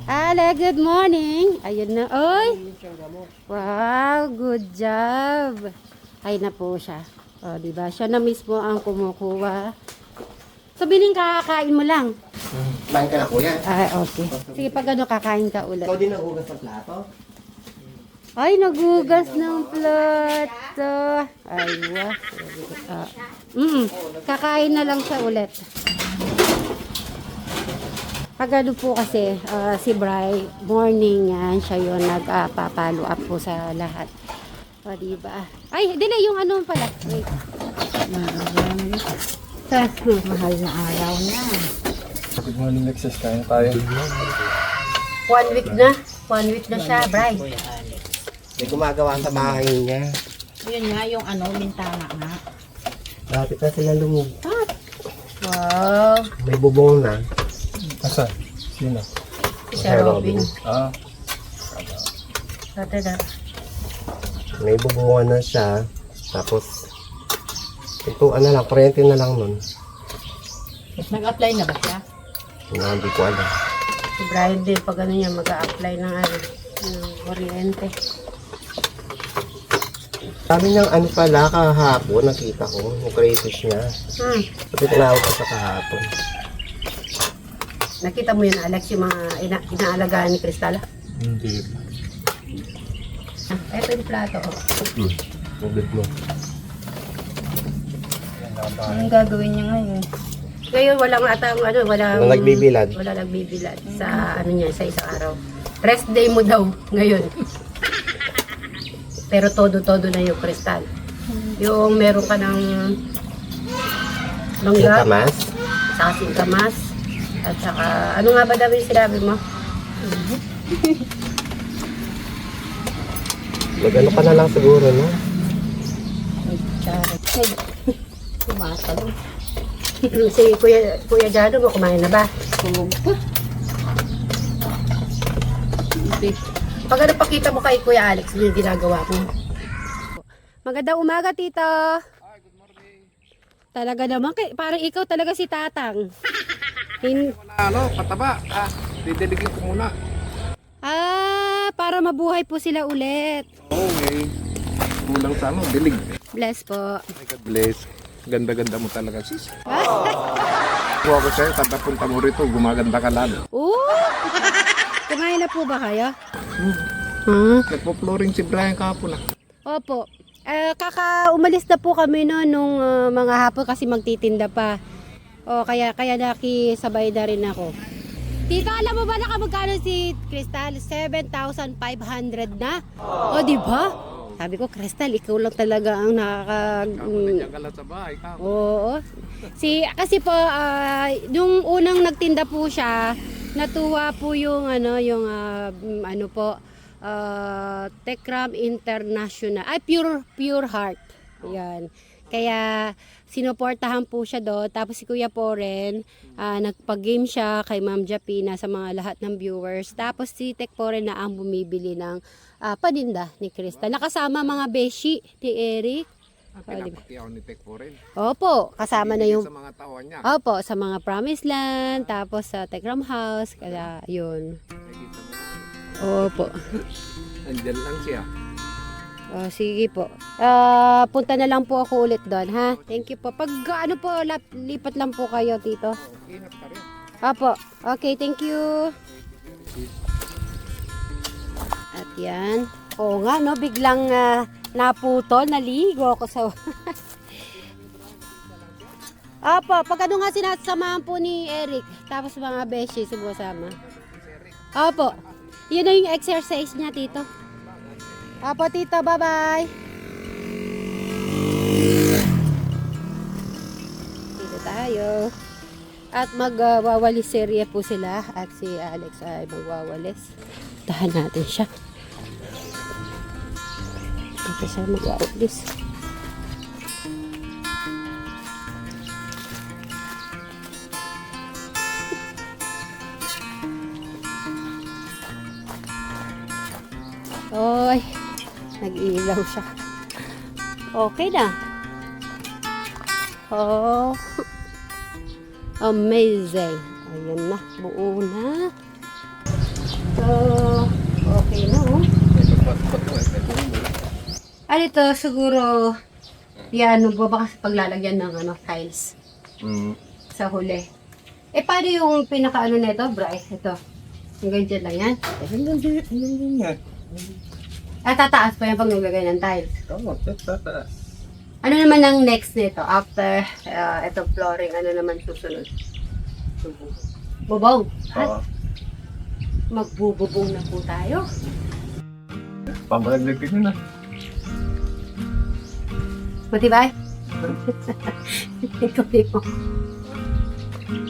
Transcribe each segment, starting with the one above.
Ale, good morning. Ayun na, oy. Wow, good job. Ay na po siya. O, diba? Siya na mismo ang kumukuha. Sabihin kakain mo lang. Kain ka na, kuya. Ay, okay. Sige, pag ano, kakain ka ulit. Ikaw din nagugas ng plato? Ay, nagugas ng plato. Ay, wow. Kakain na lang siya ulit. Pag ano po kasi, si Bri, morning yan, siya yun nagpapalo up po sa lahat. O, diba? Ay, dili, yung ano pala. Wait. Mahal na araw na. Good morning, Lexus. Kain tayo. 1 week na. 1 week na siya, Bri. May gumagawa sa bahay niya. Yun nga, yung ano, bintana nga. Lapit na sila lumog. Wow. May bubong na. Asa? Sino? Si Robin. Ah, Dati na. May bubungan na siya. Tapos, ito ano lang, kuryente na lang nun. Nag-apply na ba siya? Hindi ko alam. Si Brian din, pag ano niya, mag-a-apply ng ano, ng kuryente. Sabi niyang ano pala, kahapon, nakita ko, yung crayfish niya. Sabi tinawag ko sa kahapon. Nakita mo yun, Alex, yung mga inaalagaan ni Crystal? hindi. Ito yung plato. Ulit mo. Anong gagawin niya ngayon? Ngayon, walang atang, ano, Walang nagbibilad. Wala nagbibilad sa, ano niya, sa isang araw. Rest day mo daw, ngayon. Pero todo-todo na yung Crystal. Yung meron ka ng longgam, Kamas? saka singkamas, at saka, ano nga ba daw yung sinabi mo? Mag-ano ka na lang siguro, no? Tumatalong. Si Kuya Jado mo, kumain na ba? Tulog pa. Pag ano pakita mo kay Kuya Alex, yung ginagawa mo. Magandang umaga, Tito. Hi, good morning. Talaga naman, parang ikaw talaga si Tatang. Ano, pataba. Dideligin ko muna. Para mabuhay po sila ulit. Okay. Kulang sa ano, dilig. Bless po. My God bless. Ganda-ganda mo talaga, sis. Kuha ko sa'yo, punta mo rito, gumaganda ka lalo. Kumain na po ba kayo? Nagpo-flooring si Brian kahapon. Opo. Umalis na po kami no, nung mga hapon kasi magtitinda pa. Kaya nakisabay na rin ako. Tito, alam mo ba nakamagkano si Crystal? 7,500 na. Di ba? Sabi ko, Crystal, ikaw lang talaga ang Nagkakalat sa bahay ka. Oo. Kasi po, nung unang nagtinda po siya, natuwa po yung Tekram International. Ay, Pure Heart. Yan. Kaya sinuportahan po siya doon. Tapos si Kuya Poren, nagpag-game siya kay Ma'am Japina sa mga lahat ng viewers. Tapos si Tek Poren na ang bumibili ng paninda ni Crystal. Nakasama mga beshi ni Eric. Pinapakyaw ni Tek po rin. Opo, kasama na yung... Sa mga tawan niya. Opo, sa mga Promised Land, tapos sa Tekram House, kaya yun. Opo. Andyan lang siya. Sige po. Punta na lang po ako ulit doon, ha? Thank you po. Pag ano po, lipat lang po kayo, Tito. Ingat ka rin. Opo. Okay, thank you. At yan. Oo nga, no? Biglang naputol, naligo ako sa... Opo, pag ano nga sinasamahan po ni Eric, tapos mga beshi sumasama. Opo. Yun na yung exercise niya, Tito. Opo, Tito. Bye-bye. Dito tayo. At magwawalis serye po sila. At si Alex ay magwawalis. Tahan natin siya. Dito siya magwawalis. Oy, nag-ilaw siya. Okay na. Oh, amazing. Ayan na, buo na. Ano ito, siguro, yan, baba kasi paglalagyan ng tiles sa huli. Eh, paano yung pinaka-ano nito, Bryce? Ito. Yung ganyan lang yan. Hindi yan. At tataas pa yan pag naglagay ng tiles. Oo, tataas. Ano naman ang next nito? After ito flooring, ano naman susunod? Bubong. Oo. Magbububong na po tayo. Pamalaglag ka na. Matibay? Ikaw mo.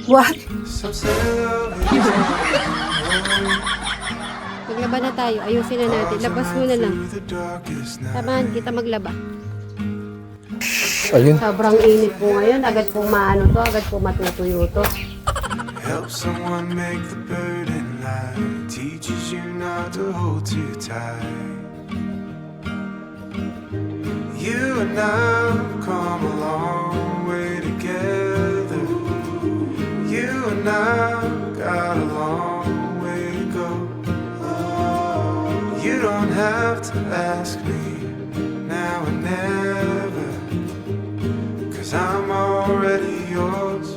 What? Maglaba na tayo. Ayusin na natin. Labas mo na lang. Tamaan kita maglaba. Ayun. Sobrang init po ngayon. Agad po maano to. Agad po matutuyo to. Help someone make the burden light. Teaches you not to hold too tight. You and I have come a long way together. You and I got a long way to go. You don't have to ask me now or never, 'cause I'm already yours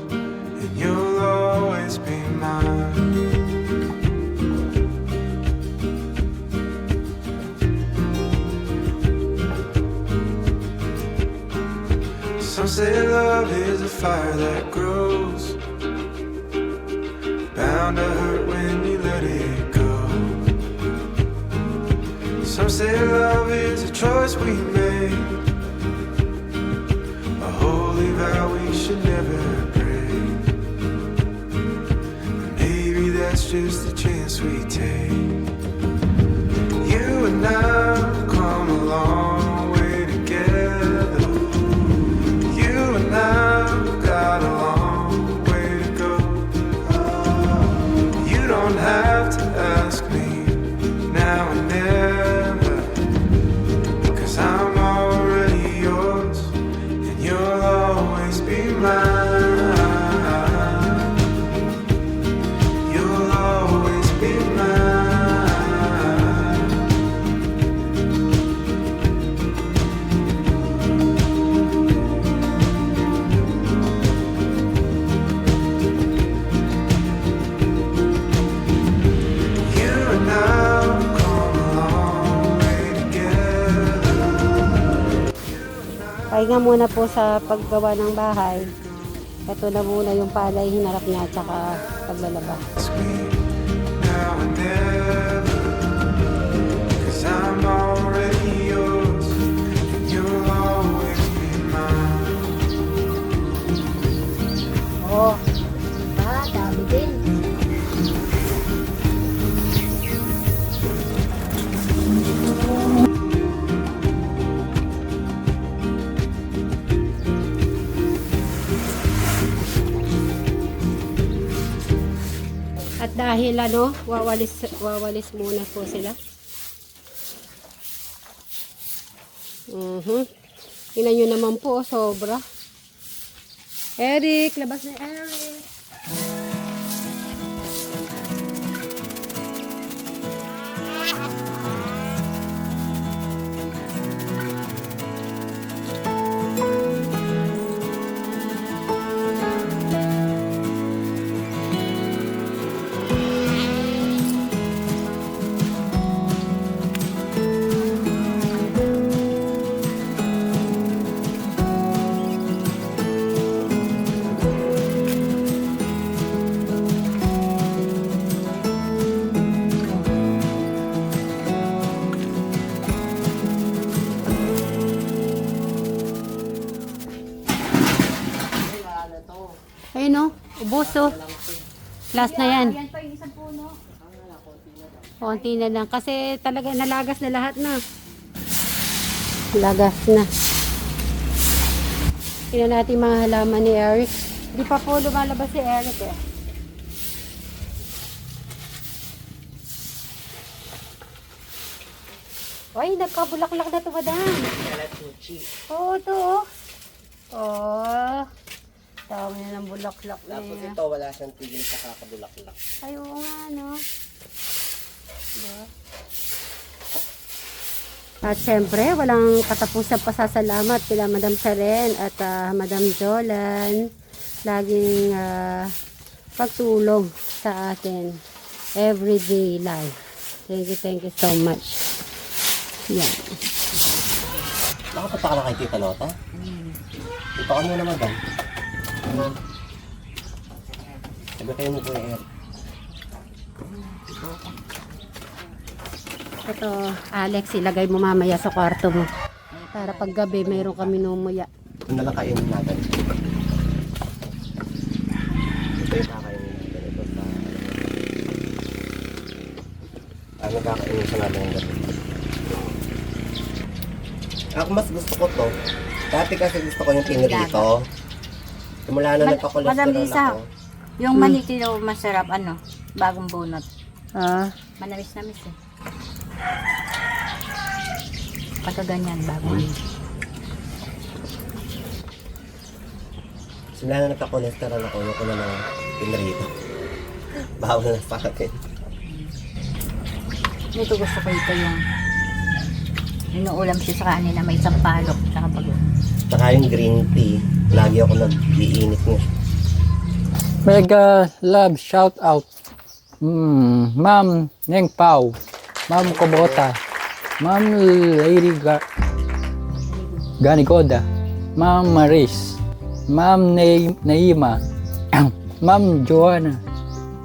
and you'll always be mine. Some say love is a fire that grows, bound to hurt when you let it go. Some say love is a choice we made, a holy vow we should never break. And maybe that's just the chance we take. You and I have come a long way together. You and I have got a long way to go. You don't have to ask me now and never, 'cause I'm already yours and you'll always be mine. You'll always be mine. You and I have come a long way together. Pahinga muna po sa paggawa ng bahay. Ito na muna yung palay hinarap niya at saka paglalaba. Ask me now and never, 'cause I'm already yours and you'll always be mine. Oo. Dami din. At dahil wawalis muna po sila. Tingnan nyo naman po, sobra. Eric, labas na Eric. Ayun o, ubos o. Last na yan. Konti na lang. Kasi talaga nalagas na lahat na. Lagas na. Tingnan natin mga halaman ni Eric. Di pa po lumalabas si Eric eh. Ay, nagkabulaklak na ito, madam. Oo, ito oh. Oh. Dami na ng bulaklak na Tapos yan. ito, wala siyang tigil sa kakabulaklak. Ay, oo nga, no? Diba? At syempre, walang katapusang pasasalamat kila Madam Sharen at Madam Jolan. Laging pagtulong sa atin everyday life. Thank you so much. Yan. Nakapunta ka na kay Tita Lota? Ito ka muna naman ba? Sabi kayo mo po eh. Ito, Alex, ilagay mo mamaya sa kwarto mo. Para pag gabi, mayroon kami numuya. Ito na lang kainin natin. Ito yung kakainin natin. Ito sa... Ano kakainin sa natin ng gabi? Ako mas gusto ko to. Dati kasi gusto ko yung pinirito. Simula na Madam nagpa-cholesterol Lisa, ako. yung manitilo masarap, bagong bunot. Ah, Manamis-namis eh. Pagkaganyan, bagong. Simula na nagpa-cholesterol ako, yung ko na ng pinirito. Bawal na sa akin. Ito gusto ko ito yung inuulam siya sa kanina, may sampalok, tsaka bago. Tsaka yung green tea, lagi ako nag-iinit niya. Mega love shout out. Ma'am Neng Pau, Ma'am Kobota, Ma'am Lady Ganigoda, Ma'am Maris, Ma'am Naima, Ma'am Joanna,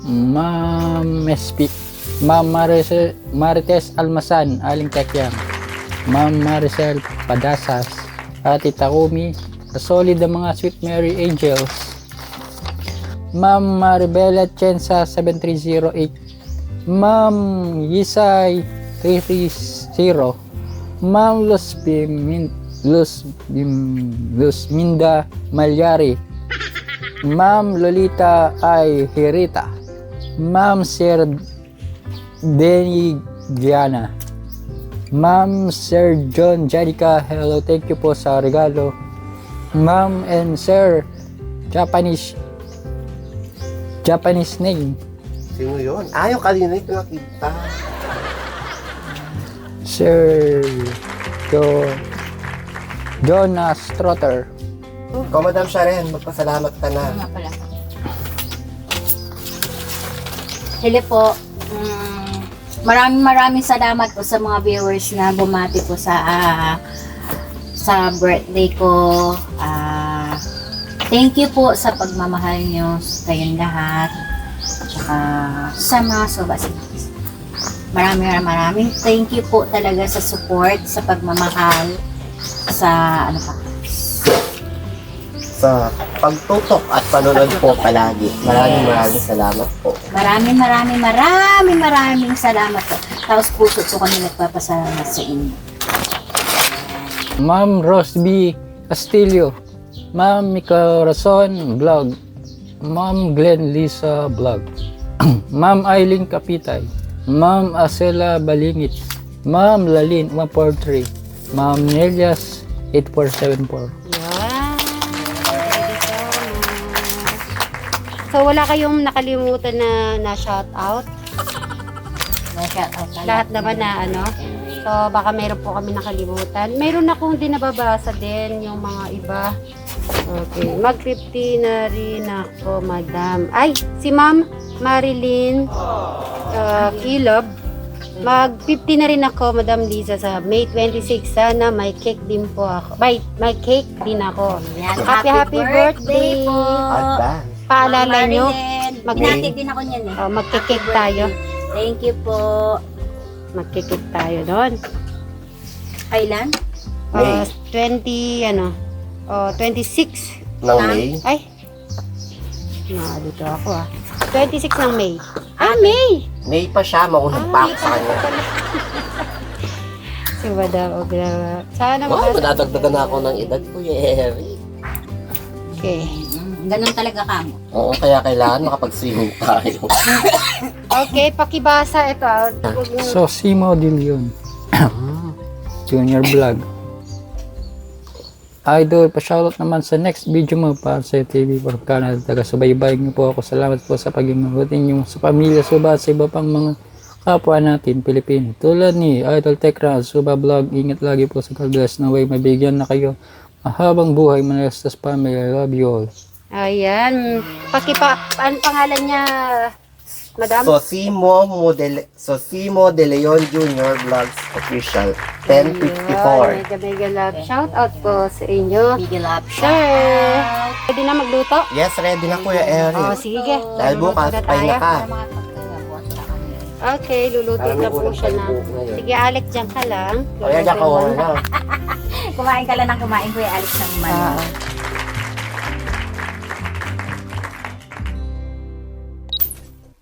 Ma'am SP, Ma'am Marites Almasan, Aling Tekyang, Ma'am Maricel Padasas, Ate Takumi, the solid ang mga Sweet Mary Angels, Ma'am Maribela Chensa 7308, Ma'am Yisay 330, Ma'am Luzminda Malyari, Ma'am Lolita I. Hirita, Ma'am Sir Denny Giana, Ma'am Sir John Janica, hello, thank you po sa regalo. Ma'am and Sir Japanese name, Sino yun? Yung kanina ito nakita. Sir Jonas Trotter. Ikaw, Madam Sharen, magpasalamat ka na. Nga pala. Hello po. Maraming salamat po sa mga viewers na bumati po sa birthday ko. Thank you po sa pagmamahal nyo sa kayong lahat. Tsaka sa mga sobasinis. Maraming thank you po talaga sa support, sa pagmamahal, sa Sa pagtutok at panonood po palagi. Maraming salamat po. Maraming salamat po. Tapos puso po kami nagpapasalamat sa inyo. Ma'am Rose B. Castillo, Ma'am Mika Rason Vlog, Ma'am Glenn Lisa Vlog, Ma'am Eileen Kapitay, Ma'am Acela Balingit, Ma'am Lalin 143, Ma'am Nelias 8474. yan. So, wala kayong nakalimutan na shout out? Shout out na Lahat naman na ano? So, baka meron po kami nakalimutan. Meron akong din nababasa din yung mga iba. Okay. Mag-50 na rin ako, madam. Ay, si Ma'am Marilyn Kilob. Mag-50 na rin ako, Madam Lisa, sa May 26. Sana may cake din po ako. May cake din ako. Yan. Happy birthday po! Advance. Paalala nyo, Binati din ako niyan eh. magkikik tayo. Thank you po. Magkikik tayo doon. Kailan? May. 26. Ng May. Ay, dito ako 26 ng May. May! May pa siya, maunang pa ako sa kanya. Si Madam Ogra. Sana Wow, madadagdagan na ako ng edad ko, Yeri. Okay. Ganun talaga kamo. Oo, kaya kailangan makapag-swimming tayo. Okay, pakibasa ito. So, Simo De Leon, Junior Vlog. Idol, pa-shoutout naman sa next video mo para sa TV for Canada. Taga-subaybay niyo po ako. Salamat po sa pag-inutin niyo sa pamilya, suba, sa iba pang mga kapwa natin Pilipino. Tulad ni Idol Tekram, Suba Vlog, ingat lagi po sa God bless na way mabigyan na kayo. Mahabang buhay, Manastas family, I love you all. Ayan. Ano pangalan niya, madam? Sosimo De Leon Jr. Vlogs Official. 1054. Mega mega love. Shout out po sa inyo. Big love Sir, shout. pwede na magluto? Yes, ready na Kuya Oh, Eric. sige. Dahil bukas, Luluto na pay na tayo. ka. Mga pagkakabot sa kanila. Okay, luluto na po siya na. Sige, Alex, dyan ka lang. Kaya Luluto ka mo na. Kumain ka lang ng kumain, Kuya Alex ng manok.